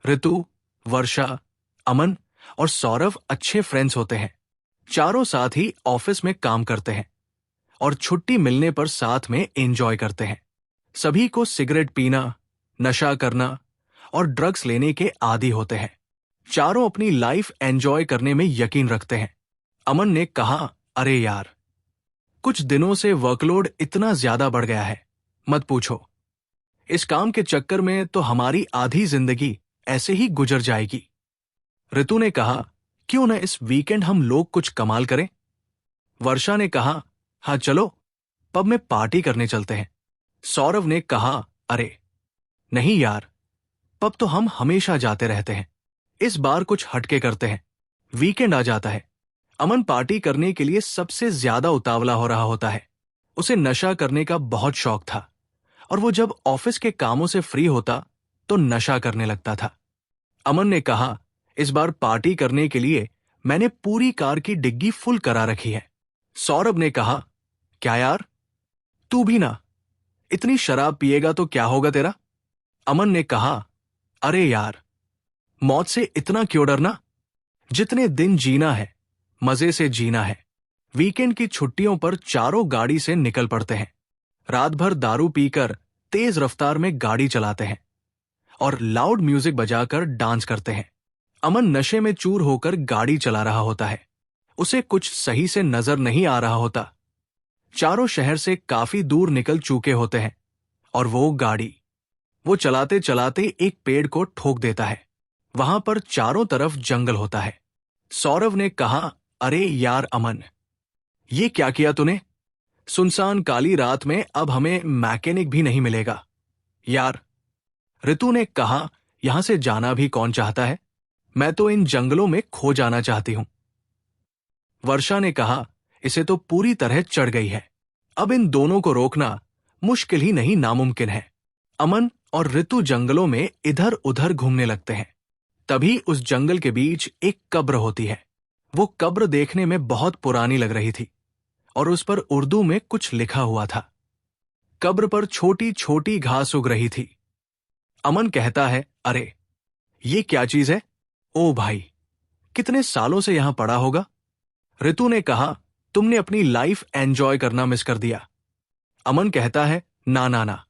ऋतु, वर्षा, अमन और सौरभ अच्छे फ्रेंड्स होते हैं। चारों साथ ही ऑफिस में काम करते हैं और छुट्टी मिलने पर साथ में एंजॉय करते हैं। सभी को सिगरेट पीना, नशा करना और ड्रग्स लेने के आदी होते हैं। चारों अपनी लाइफ एंजॉय करने में यकीन रखते हैं। अमन ने कहा, अरे यार, कुछ दिनों से वर्कलोड इतना ज्यादा बढ़ गया है, मत पूछो। इस काम के चक्कर में तो हमारी आधी जिंदगी ऐसे ही गुजर जाएगी। ऋतु ने कहा, क्यों न इस वीकेंड हम लोग कुछ कमाल करें। वर्षा ने कहा, हाँ चलो, पब में पार्टी करने चलते हैं। सौरभ ने कहा, अरे नहीं यार, पब तो हम हमेशा जाते रहते हैं, इस बार कुछ हटके करते हैं, वीकेंड आ जाता है। अमन पार्टी करने के लिए सबसे ज्यादा उतावला हो रहा होता है। उसे नशा करने का बहुत शौक था और वो जब ऑफिस के कामों से फ्री होता तो नशा करने लगता था। अमन ने कहा, इस बार पार्टी करने के लिए मैंने पूरी कार की डिग्गी फुल करा रखी है। सौरभ ने कहा, क्या यार, तू भी ना, इतनी शराब पिएगा तो क्या होगा तेरा। अमन ने कहा, अरे यार, मौत से इतना क्यों डरना, जितने दिन जीना है मजे से जीना है। वीकेंड की छुट्टियों पर चारों गाड़ी से निकल पड़ते हैं। रात भर दारू पीकर तेज रफ्तार में गाड़ी चलाते हैं और लाउड म्यूजिक बजाकर डांस करते हैं। अमन नशे में चूर होकर गाड़ी चला रहा होता है। उसे कुछ सही से नजर नहीं आ रहा होता। चारों शहर से काफी दूर निकल चुके होते हैं और वो चलाते चलाते एक पेड़ को ठोक देता है। वहां पर चारों तरफ जंगल होता है। सौरभ ने कहा, अरे यार अमन, ये क्या किया तूने। सुनसान काली रात में अब हमें मैकेनिक भी नहीं मिलेगा यार। ऋतु ने कहा, यहां से जाना भी कौन चाहता है, मैं तो इन जंगलों में खो जाना चाहती हूं। वर्षा ने कहा, इसे तो पूरी तरह चढ़ गई है, अब इन दोनों को रोकना मुश्किल ही नहीं नामुमकिन है। अमन और ऋतु जंगलों में इधर उधर घूमने लगते हैं। तभी उस जंगल के बीच एक कब्र होती है। वो कब्र देखने में बहुत पुरानी लग रही थी और उस पर उर्दू में कुछ लिखा हुआ था। कब्र पर छोटी छोटी घास उग रही थी। अमन कहता है, अरे ये क्या चीज है। ओ भाई, कितने सालों से यहां पड़ा होगा। ऋतु ने कहा, तुमने अपनी लाइफ एंजॉय करना मिस कर दिया। अमन कहता है, ना ना ना,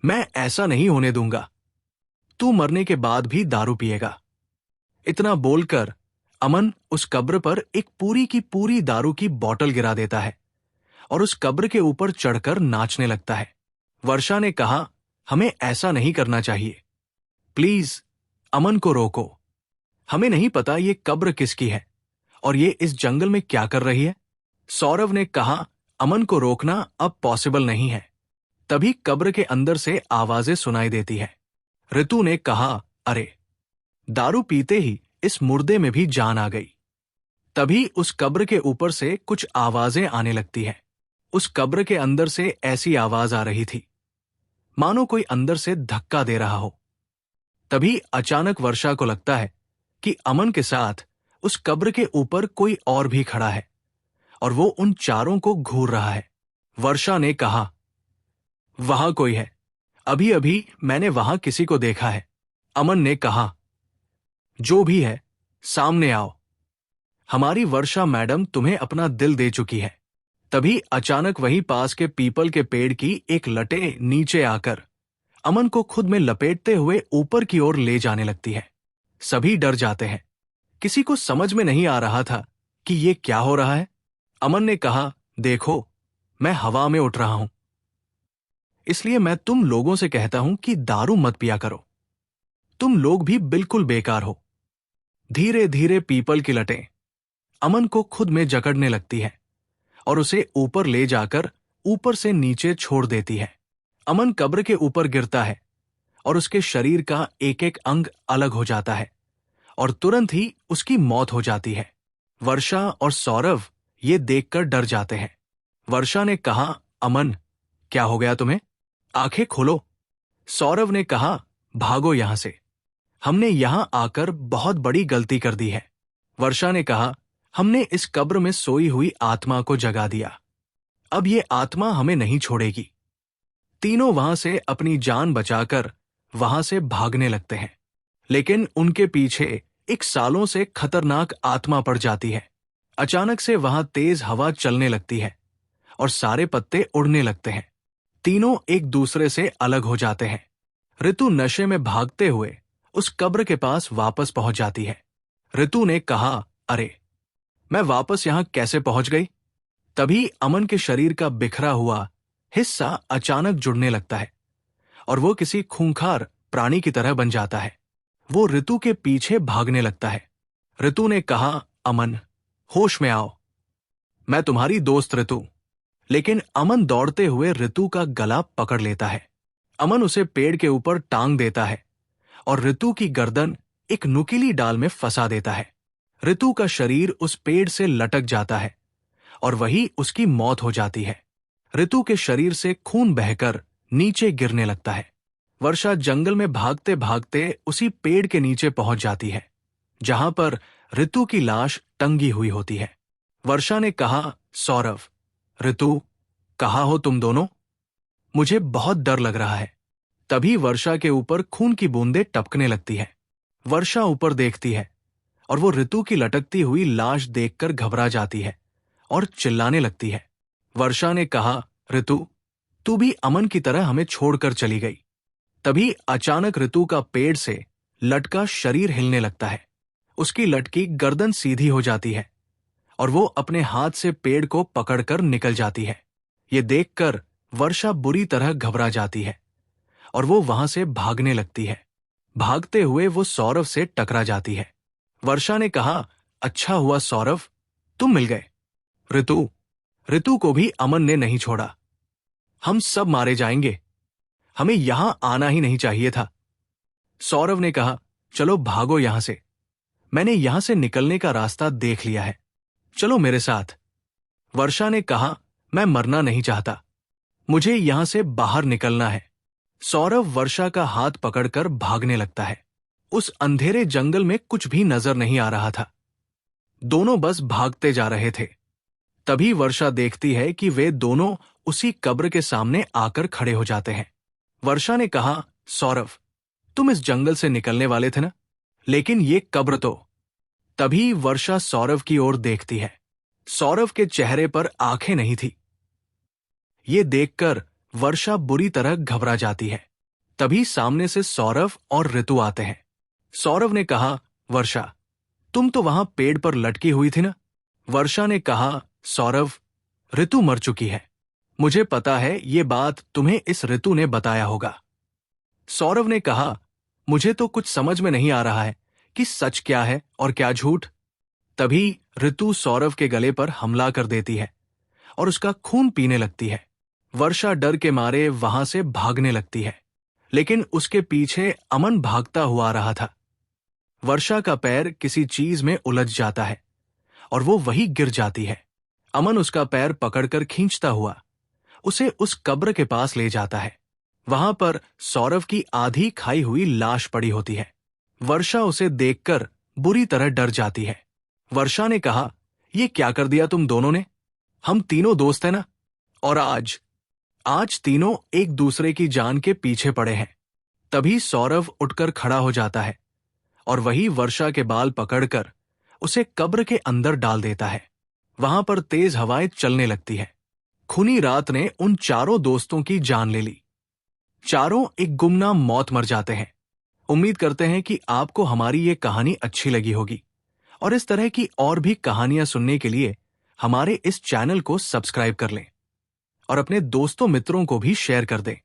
मैं ऐसा नहीं होने दूंगा, तू मरने के बाद भी दारू पिएगा। इतना बोलकर अमन उस कब्र पर एक पूरी की पूरी दारू की बोतल गिरा देता है और उस कब्र के ऊपर चढ़कर नाचने लगता है। वर्षा ने कहा, हमें ऐसा नहीं करना चाहिए, प्लीज अमन को रोको। हमें नहीं पता ये कब्र किसकी है और ये इस जंगल में क्या कर रही है। सौरभ ने कहा, अमन को रोकना अब पॉसिबल नहीं है। तभी कब्र के अंदर से आवाजें सुनाई देती है। ऋतु ने कहा, अरे दारू पीते ही इस मुर्दे में भी जान आ गई। तभी उस कब्र के ऊपर से कुछ आवाजें आने लगती हैं। उस कब्र के अंदर से ऐसी आवाज आ रही थी मानो कोई अंदर से धक्का दे रहा हो। तभी अचानक वर्षा को लगता है कि अमन के साथ उस कब्र के ऊपर कोई और भी खड़ा है और वो उन चारों को घूर रहा है। वर्षा ने कहा, वहां कोई है, अभी अभी मैंने वहां किसी को देखा है। अमन ने कहा, जो भी है सामने आओ, हमारी वर्षा मैडम तुम्हें अपना दिल दे चुकी है। तभी अचानक वहीं पास के पीपल के पेड़ की एक लटे नीचे आकर अमन को खुद में लपेटते हुए ऊपर की ओर ले जाने लगती है। सभी डर जाते हैं। किसी को समझ में नहीं आ रहा था कि ये क्या हो रहा है। अमन ने कहा, देखो, मैं हवा में उठ रहा हूं, इसलिए मैं तुम लोगों से कहता हूं कि दारू मत पिया करो, तुम लोग भी बिल्कुल बेकार हो। धीरे धीरे पीपल की लटें अमन को खुद में जकड़ने लगती है और उसे ऊपर ले जाकर ऊपर से नीचे छोड़ देती है। अमन कब्र के ऊपर गिरता है और उसके शरीर का एक एक अंग अलग हो जाता है और तुरंत ही उसकी मौत हो जाती है। वर्षा और सौरभ ये देखकर डर जाते हैं। वर्षा ने कहा, अमन, क्या हो गया तुम्हें, आंखें खोलो। सौरभ ने कहा, भागो यहां से, हमने यहां आकर बहुत बड़ी गलती कर दी है। वर्षा ने कहा, हमने इस कब्र में सोई हुई आत्मा को जगा दिया, अब ये आत्मा हमें नहीं छोड़ेगी। तीनों वहां से अपनी जान बचाकर वहां से भागने लगते हैं। लेकिन उनके पीछे एक सालों से खतरनाक आत्मा पड़ जाती है। अचानक से वहां तेज हवा चलने लगती है और सारे पत्ते उड़ने लगते हैं। तीनों एक दूसरे से अलग हो जाते हैं। ऋतु नशे में भागते हुए उस कब्र के पास वापस पहुंच जाती है। ऋतु ने कहा, अरे, मैं वापस यहां कैसे पहुंच गई? तभी अमन के शरीर का बिखरा हुआ हिस्सा अचानक जुड़ने लगता है और वो किसी खूंखार प्राणी की तरह बन जाता है। वो ऋतु के पीछे भागने लगता है। ऋतु ने कहा, अमन, होश में आओ, मैं तुम्हारी दोस्त ऋतु। लेकिन अमन दौड़ते हुए ऋतु का गला पकड़ लेता है। अमन उसे पेड़ के ऊपर टांग देता है और ऋतु की गर्दन एक नुकीली डाल में फंसा देता है। ऋतु का शरीर उस पेड़ से लटक जाता है और वही उसकी मौत हो जाती है। ऋतु के शरीर से खून बहकर नीचे गिरने लगता है। वर्षा जंगल में भागते भागते उसी पेड़ के नीचे पहुंच जाती है जहां पर ऋतु की लाश टंगी हुई होती है। वर्षा ने कहा, सौरभ, ऋतु, कहाँ हो तुम दोनों? मुझे बहुत डर लग रहा है। तभी वर्षा के ऊपर खून की बूंदें टपकने लगती है। वर्षा ऊपर देखती है और वो ऋतु की लटकती हुई लाश देखकर घबरा जाती है और चिल्लाने लगती है। वर्षा ने कहा, ऋतु, तू भी अमन की तरह हमें छोड़कर चली गई। तभी अचानक ऋतु का पेड़ से लटका शरीर हिलने लगता है। उसकी लटकी गर्दन सीधी हो जाती है और वो अपने हाथ से पेड़ को पकड़कर निकल जाती है। ये देखकर वर्षा बुरी तरह घबरा जाती है और वो वहां से भागने लगती है। भागते हुए वो सौरभ से टकरा जाती है। वर्षा ने कहा, अच्छा हुआ सौरभ, तुम मिल गए। ऋतु को भी अमन ने नहीं छोड़ा। हम सब मारे जाएंगे। हमें यहां आना ही नहीं चाहिए था। सौरभ ने कहा, चलो भागो यहां से। मैंने यहां से निकलने का रास्ता देख लिया है। चलो मेरे साथ। वर्षा ने कहा, मैं मरना नहीं चाहता। मुझे यहां से बाहर निकलना है। सौरभ वर्षा का हाथ पकड़कर भागने लगता है। उस अंधेरे जंगल में कुछ भी नजर नहीं आ रहा था। दोनों बस भागते जा रहे थे। तभी वर्षा देखती है कि वे दोनों उसी कब्र के सामने आकर खड़े हो जाते हैं। वर्षा ने कहा, सौरभ, तुम इस जंगल से निकलने वाले थे ना? लेकिन ये कब्र तो। तभी वर्षा सौरभ की ओर देखती है। सौरभ के चेहरे पर आंखें नहीं थी। ये देखकर वर्षा बुरी तरह घबरा जाती है। तभी सामने से सौरभ और ऋतु आते हैं। सौरभ ने कहा, वर्षा, तुम तो वहां पेड़ पर लटकी हुई थी ना? वर्षा ने कहा, सौरभ, ऋतु मर चुकी है। मुझे पता है ये बात तुम्हें इस ऋतु ने बताया होगा। सौरभ ने कहा, मुझे तो कुछ समझ में नहीं आ रहा है कि सच क्या है और क्या झूठ। तभी ऋतु सौरभ के गले पर हमला कर देती है और उसका खून पीने लगती है। वर्षा डर के मारे वहां से भागने लगती है, लेकिन उसके पीछे अमन भागता हुआ आ रहा था। वर्षा का पैर किसी चीज में उलझ जाता है और वो वहीं गिर जाती है। अमन उसका पैर पकड़कर खींचता हुआ उसे उस कब्र के पास ले जाता है। वहां पर सौरभ की आधी खाई हुई लाश पड़ी होती है। वर्षा उसे देखकर बुरी तरह डर जाती है। वर्षा ने कहा, ये क्या कर दिया तुम दोनों ने? हम तीनों दोस्त हैं ना? और आज तीनों एक दूसरे की जान के पीछे पड़े हैं। तभी सौरभ उठकर खड़ा हो जाता है और वही वर्षा के बाल पकड़कर उसे कब्र के अंदर डाल देता है। वहां पर तेज हवाएं चलने लगती है। खूनी रात ने उन चारों दोस्तों की जान ले ली। चारों एक गुमनाम मौत मर जाते हैं। उम्मीद करते हैं कि आपको हमारी ये कहानी अच्छी लगी होगी और इस तरह की और भी कहानियां सुनने के लिए हमारे इस चैनल को सब्सक्राइब कर लें और अपने दोस्तों मित्रों को भी शेयर कर दें।